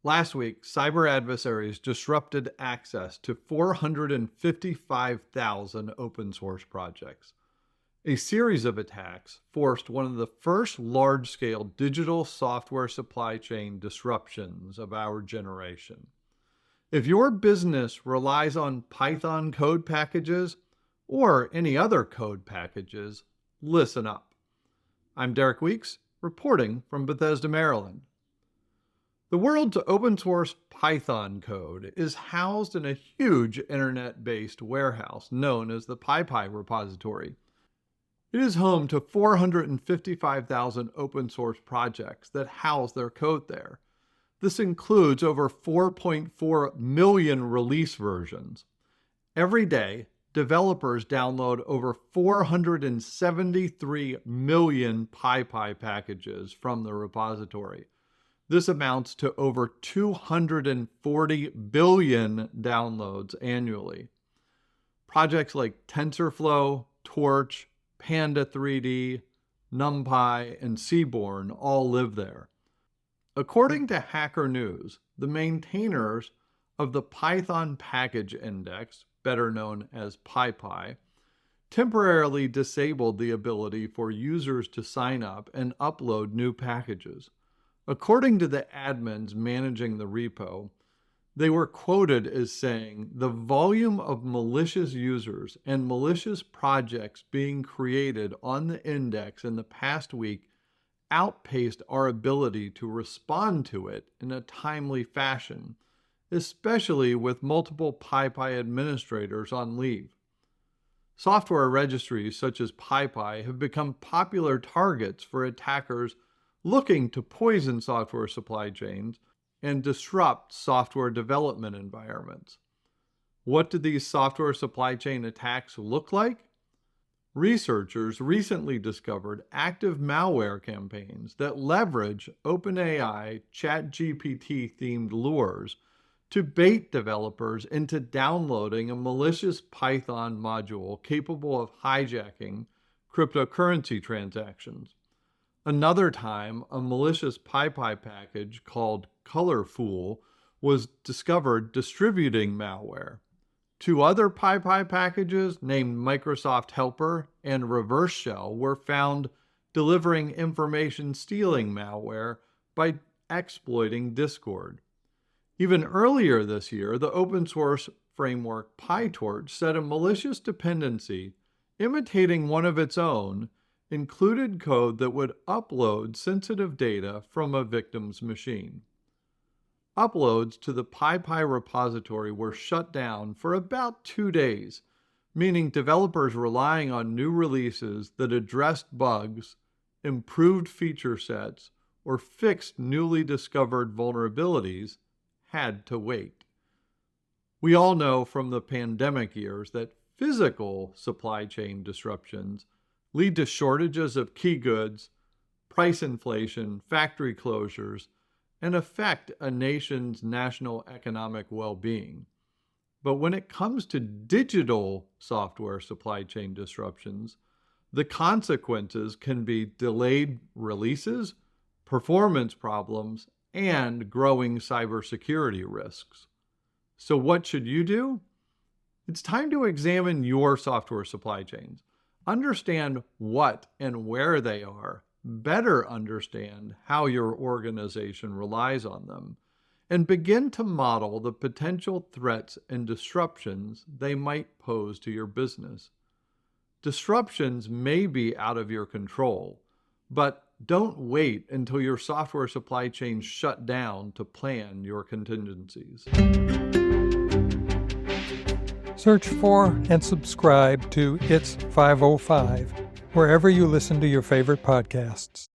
Last week, cyber adversaries disrupted access to 455,000 open source projects. A series of attacks forced one of the first large-scale digital software supply chain disruptions of our generation. If your business relies on Python code packages or any other code packages, listen up. I'm Derek Weeks, reporting from Bethesda, Maryland. The world's open source Python code is housed in a huge internet-based warehouse known as the PyPi repository. It is home to 455,000 open source projects that house their code there. This includes over 4.4 million release versions. Every day, developers download over 473 million PyPi packages from the repository. This amounts to over 240 billion downloads annually. Projects like TensorFlow, Torch, Panda 3D, NumPy, and Seaborn all live there. According to Hacker News, the maintainers of the Python Package Index, better known as PyPi, temporarily disabled the ability for users to sign up and upload new packages. According to the admins managing the repo, they were quoted as saying, "The volume of malicious users and malicious projects being created on the index in the past week outpaced our ability to respond to it in a timely fashion, especially with multiple PyPi administrators on leave." Software registries such as PyPi have become popular targets for attackers looking to poison software supply chains and disrupt software development environments. What do these software supply chain attacks look like? Researchers recently discovered active malware campaigns that leverage OpenAI ChatGPT-themed lures to bait developers into downloading a malicious Python module capable of hijacking cryptocurrency transactions. Another time, a malicious PyPi package called Colorful was discovered distributing malware. Two other PyPi packages named Microsoft Helper and Reverse Shell were found delivering information stealing malware by exploiting Discord. Even earlier this year, the open source framework PyTorch said a malicious dependency imitating one of its own included code that would upload sensitive data from a victim's machine. Uploads to the PyPi repository were shut down for about 2 days, meaning developers relying on new releases that addressed bugs, improved feature sets, or fixed newly discovered vulnerabilities had to wait. We all know from the pandemic years that physical supply chain disruptions lead to shortages of key goods, price inflation, factory closures, and affect a nation's national economic well-being. But when it comes to digital software supply chain disruptions, the consequences can be delayed releases, performance problems, and growing cybersecurity risks. So what should you do? It's time to examine your software supply chains. Understand what and where they are, better understand how your organization relies on them, and begin to model the potential threats and disruptions they might pose to your business. Disruptions may be out of your control, but don't wait until your software supply chain shut down to plan your contingencies. Search for and subscribe to It's 505 wherever you listen to your favorite podcasts.